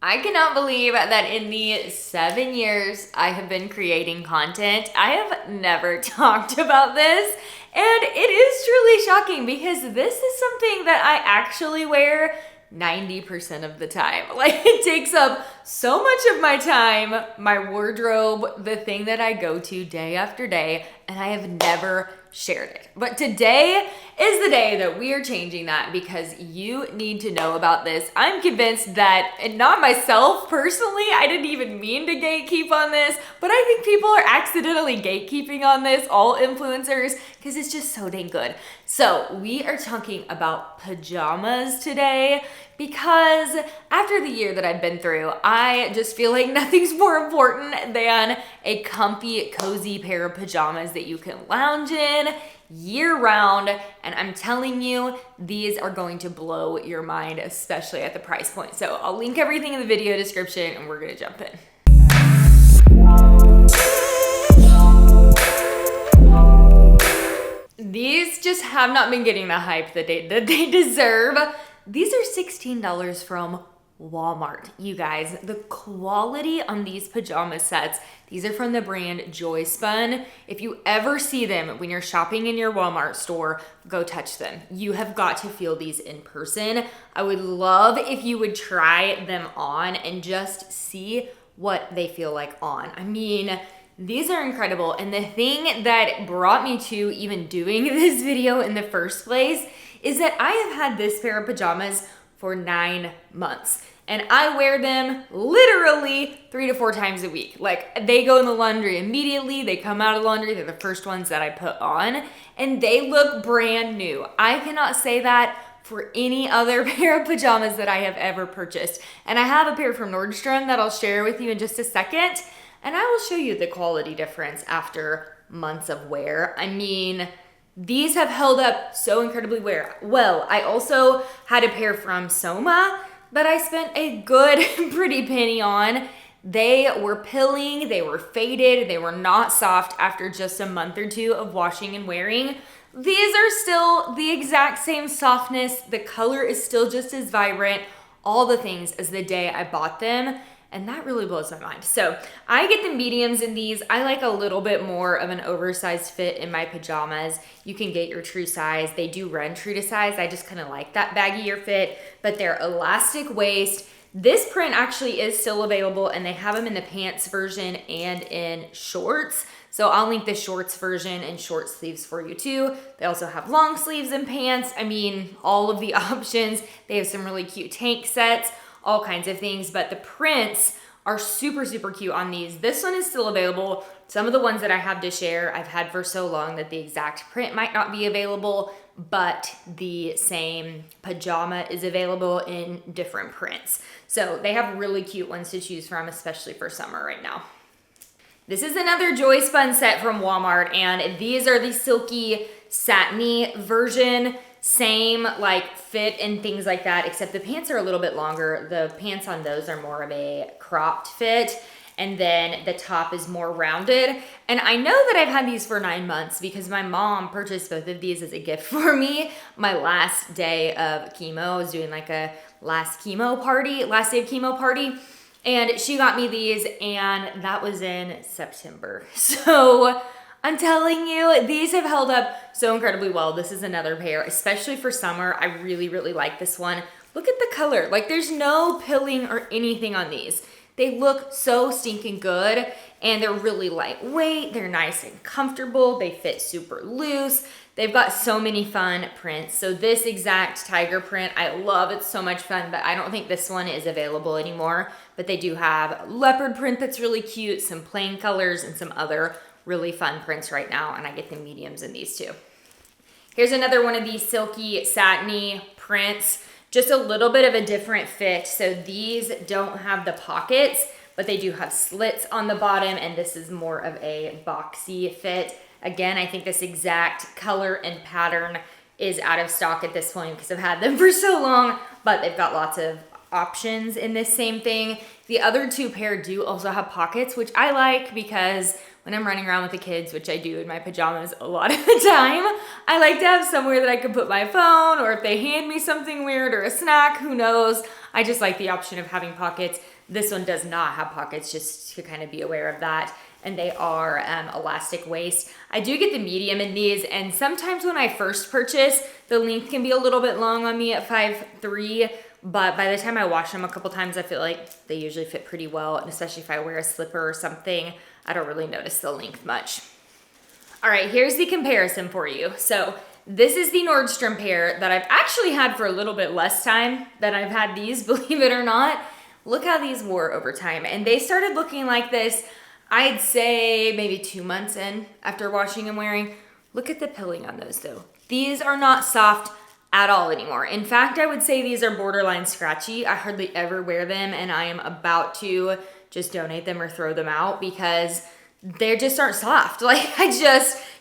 I cannot believe that in the 7 years I have been creating content, I have never talked about this. And it is truly shocking because this is something that I actually wear 90% of the time. Like, it takes up so much of my time, my wardrobe, the thing that I go to day after day, and I have never shared it. But today is the day that we are changing that because you need to know about this. I'm convinced that, and not myself personally, I didn't even mean to gatekeep on this, but I think people are accidentally gatekeeping on this, all influencers, because it's just so dang good. So we are talking about pajamas today because after the year that I've been through, I just feel like nothing's more important than a comfy, cozy pair of pajamas that you can lounge in year round. And I'm telling you, these are going to blow your mind, especially at the price point. So I'll link everything in the video description and we're gonna jump in. These just have not been getting the hype that they deserve. These are $16 from Walmart, you guys. The quality on these pajama sets, these are from the brand Joyspun. If you ever see them when you're shopping in your Walmart store, go touch them. You have got to feel these in person. I would love if you would try them on and just see what they feel like on. I mean, these are incredible. And the thing that brought me to even doing this video in the first place is that I have had this pair of pajamas for 9 months. And I wear them literally 3 to 4 times a week. Like, they go in the laundry immediately. They come out of the laundry. They're the first ones that I put on. And they look brand new. I cannot say that for any other pair of pajamas that I have ever purchased. And I have a pair from Nordstrom that I'll share with you in just a second. And I will show you the quality difference after months of wear. I mean, these have held up so incredibly well. I also had a pair from Soma that I spent a good pretty penny on. They were pilling, they were faded, they were not soft after just a month or two of washing and wearing. These are still the exact same softness. The color is still just as vibrant, all the things as the day I bought them. And that really blows my mind. So I get the mediums in these. I like a little bit more of an oversized fit in my pajamas. You can get your true size. They do run true to size. I just kind of like that baggier fit, but they're elastic waist. This print actually is still available and they have them in the pants version and in shorts. So I'll link the shorts version and short sleeves for you too. They also have long sleeves and pants. I mean, all of the options. They have some really cute tank sets, all kinds of things, but the prints are super, super cute on these. This one is still available. Some of the ones that I have to share, I've had for so long that the exact print might not be available, but the same pajama is available in different prints. So they have really cute ones to choose from, especially for summer right now. This is another Joyspun set from Walmart, and these are the silky satiny version. Same like fit and things like that, except the pants are a little bit longer. The pants on those are more of a cropped fit, and then the top is more rounded. And I know that I've had these for 9 months because my mom purchased both of these as a gift for me my last day of chemo. I was doing like a last day of chemo party, and she got me these, and that was in September. So I'm telling you, these have held up so incredibly well. This is another pair, especially for summer. I really, really like this one. Look at the color. Like, there's no pilling or anything on these. They look so stinking good, and they're really lightweight. They're nice and comfortable. They fit super loose. They've got so many fun prints. So this exact tiger print, I love. It's so much fun, but I don't think this one is available anymore. But they do have leopard print that's really cute, some plain colors, and some other really fun prints right now, and I get the mediums in these too. Here's another one of these silky satiny prints, just a little bit of a different fit. So these don't have the pockets, but they do have slits on the bottom, and this is more of a boxy fit. Again, I think this exact color and pattern is out of stock at this point because I've had them for so long, but they've got lots of options in this same thing. The other two pair do also have pockets, which I like because when I'm running around with the kids, which I do in my pajamas a lot of the time, I like to have somewhere that I can put my phone, or if they hand me something weird or a snack, who knows, I just like the option of having pockets. This one does not have pockets, just to kind of be aware of that. And they are elastic waist. I do get the medium in these, and sometimes when I first purchase, the length can be a little bit long on me at 5'3", but by the time I wash them a couple times, I feel like they usually fit pretty well, and especially if I wear a slipper or something, I don't really notice the length much. All right, here's the comparison for you. So this is the Nordstrom pair that I've actually had for a little bit less time than I've had these, believe it or not. Look how these wore over time, and they started looking like this, I'd say maybe 2 months in after washing and wearing. Look at the pilling on those though. These are not soft at all anymore. In fact, I would say these are borderline scratchy. I hardly ever wear them, and I am about to just donate them or throw them out because they just aren't soft. Like,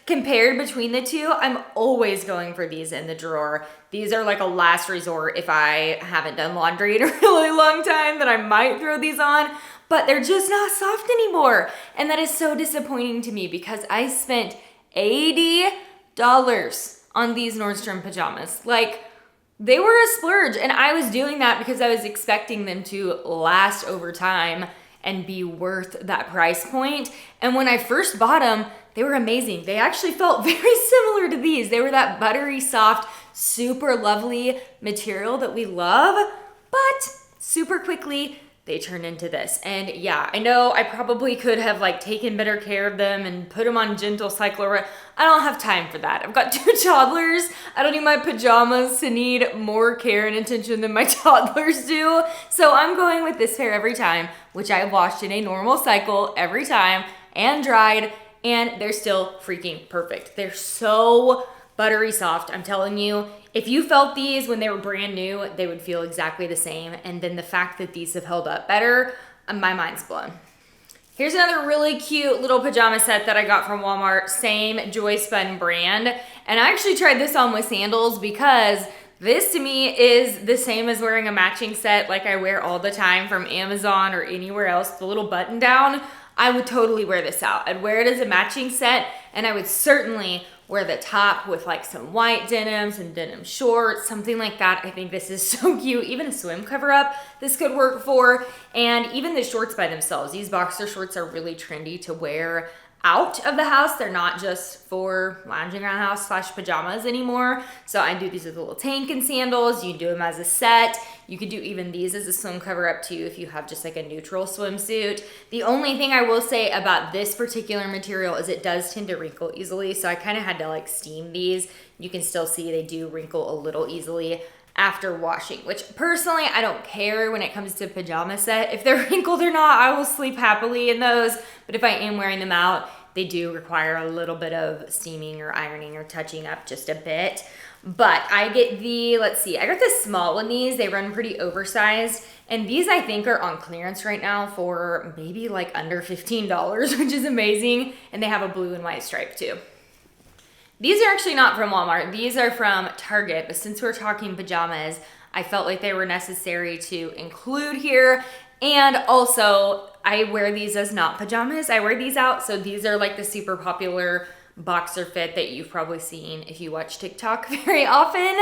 compared between the two, I'm always going for these in the drawer. These are like a last resort if I haven't done laundry in a really long time, that I might throw these on, but they're just not soft anymore. And that is so disappointing to me because I spent $80 on these Nordstrom pajamas. Like, they were a splurge, and I was doing that because I was expecting them to last over time and be worth that price point. And when I first bought them, they were amazing. They actually felt very similar to these. They were that buttery soft, super lovely material that we love, but super quickly they turned into this. And yeah, I know I probably could have like taken better care of them and put them on gentle cyclo. I don't have time for that. I've got 2 toddlers. I don't need my pajamas to need more care and attention than my toddlers do. So I'm going with this pair every time, which I washed in a normal cycle every time and dried, and they're still freaking perfect. They're so buttery soft. I'm telling you, if you felt these when they were brand new, they would feel exactly the same. And then the fact that these have held up better, my mind's blown. Here's another really cute little pajama set that I got from Walmart, same Joyspun brand. And I actually tried this on with sandals because this to me is the same as wearing a matching set like I wear all the time from Amazon or anywhere else, the little button down. I would totally wear this out. I'd wear it as a matching set, and I would certainly wear the top with like some white denim, some denim shorts, something like that. I think this is so cute. Even a swim cover up this could work for, and even the shorts by themselves. These boxer shorts are really trendy to wear out of the house. They're not just for lounging around the house / pajamas anymore. So I do these with a little tank and sandals. You can do them as a set. You could do even these as a swim cover up too if you have just like a neutral swimsuit. The only thing I will say about this particular material is it does tend to wrinkle easily. So I kind of had to like steam these. You can still see they do wrinkle a little easily after washing, which personally I don't care when it comes to pajama set. If they're wrinkled or not, I will sleep happily in those. But if I am wearing them out, they do require a little bit of steaming or ironing or touching up just a bit. But I get the, let's see, I got the small in these. They run pretty oversized. And these I think are on clearance right now for maybe like under $15, which is amazing. And they have a blue and white stripe too. These are actually not from Walmart. These are from Target, but since we're talking pajamas, I felt like they were necessary to include here. And also, I wear these as not pajamas. I wear these out, so these are like the super popular boxer fit that you've probably seen if you watch TikTok very often.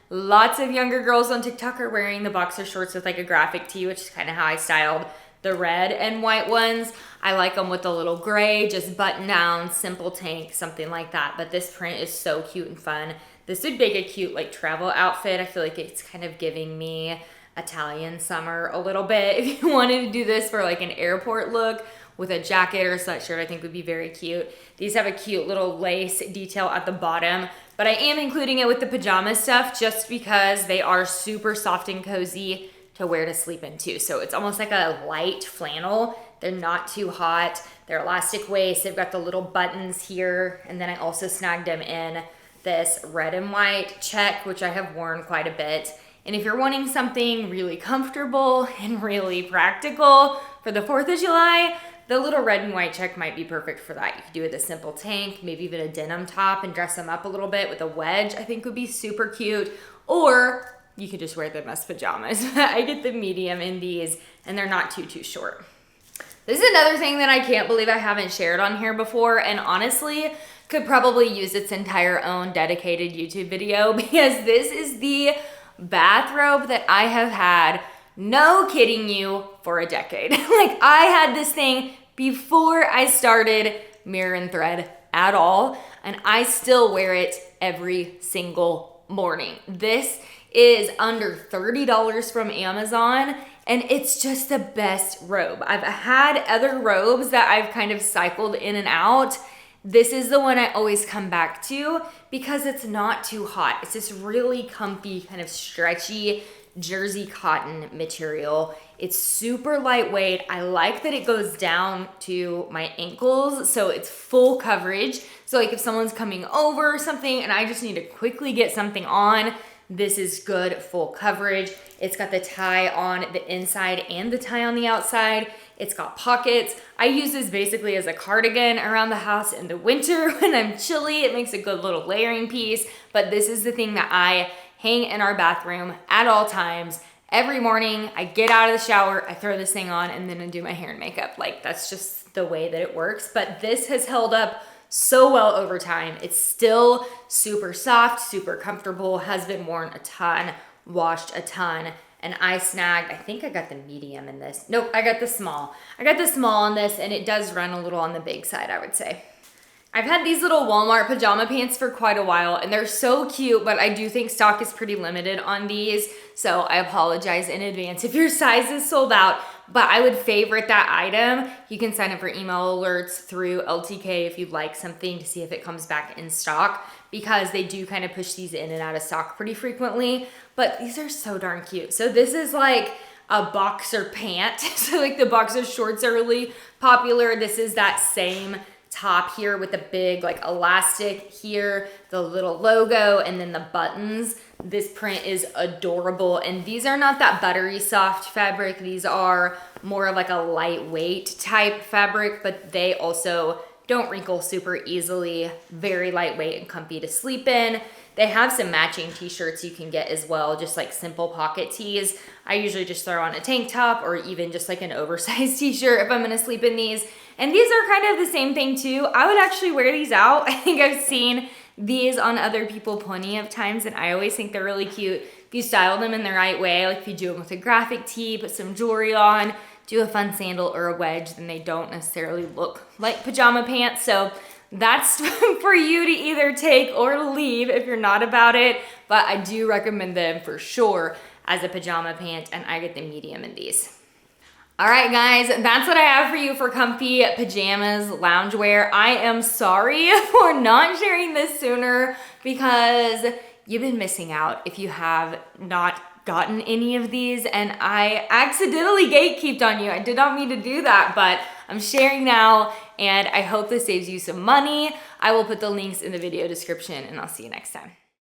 Lots of younger girls on TikTok are wearing the boxer shorts with like a graphic tee, which is kind of how I styled the red and white ones. I like them with a little gray, just button down, simple tank, something like that. But this print is so cute and fun. This would make a cute like travel outfit. I feel like it's kind of giving me Italian summer a little bit. If you wanted to do this for like an airport look with a jacket or sweatshirt, I think would be very cute. These have a cute little lace detail at the bottom, but I am including it with the pajama stuff just because they are super soft and cozy to wear to sleep in too. So it's almost like a light flannel. They're not too hot. They're elastic waist. They've got the little buttons here. And then I also snagged them in this red and white check, which I have worn quite a bit. And if you're wanting something really comfortable and really practical for the 4th of July, the little red and white check might be perfect for that. You could do it with a simple tank, maybe even a denim top and dress them up a little bit with a wedge. I think would be super cute. Or you could just wear them as pajamas. I get the medium in these and they're not too short. This is another thing that I can't believe I haven't shared on here before, and honestly could probably use its entire own dedicated YouTube video because this is the bathrobe that I have had no kidding you, for a decade. Like I had this thing before I started Mirror and Thread at all, and I still wear it every single morning. This is under $30 from Amazon, and it's just the best robe. I've had other robes that I've kind of cycled in and out. This is the one I always come back to because it's not too hot. It's this really comfy, kind of stretchy jersey cotton material. It's super lightweight. I like that it goes down to my ankles, so it's full coverage. So like if someone's coming over or something and I just need to quickly get something on, this is good full coverage. It's got the tie on the inside and the tie on the outside. It's got pockets. I use this basically as a cardigan around the house in the winter when I'm chilly. It makes a good little layering piece, but this is the thing that I hang in our bathroom at all times. Every morning, I get out of the shower, I throw this thing on, and then I do my hair and makeup. Like, that's just the way that it works. But this has held up so well over time. It's still super soft, super comfortable, has been worn a ton, washed a ton. And I snagged, I think I got the medium in this. Nope, I got the small. I got the small on this, and it does run a little on the big side, I would say. I've had these little Walmart pajama pants for quite a while, and they're so cute, but I do think stock is pretty limited on these, so I apologize in advance if your size is sold out, but I would favorite that item. You can sign up for email alerts through LTK if you'd like something to see if it comes back in stock, because they do kind of push these in and out of stock pretty frequently, but these are so darn cute. So this is like a boxer pant, so like the boxer shorts are really popular. This is that same top here with the big like elastic here, the little logo, and then the buttons. This print is adorable, and these are not that buttery soft fabric. These are more of like a lightweight type fabric, but they also don't wrinkle super easily, very lightweight and comfy to sleep in. They have some matching t-shirts you can get as well, just like simple pocket tees. I usually just throw on a tank top or even just like an oversized t-shirt if I'm gonna sleep in these. And these are kind of the same thing too. I would actually wear these out. I think I've seen these on other people plenty of times, and I always think they're really cute. If you style them in the right way, like if you do them with a graphic tee, put some jewelry on, do a fun sandal or a wedge, then they don't necessarily look like pajama pants. So that's for you to either take or leave if you're not about it, but I do recommend them for sure as a pajama pant, and I get the medium in these. All right, guys, that's what I have for you for comfy pajamas, loungewear. I am sorry for not sharing this sooner because you've been missing out if you have not gotten any of these, and I accidentally gatekeeped on you. I did not mean to do that, but I'm sharing now, and I hope this saves you some money. I will put the links in the video description, and I'll see you next time.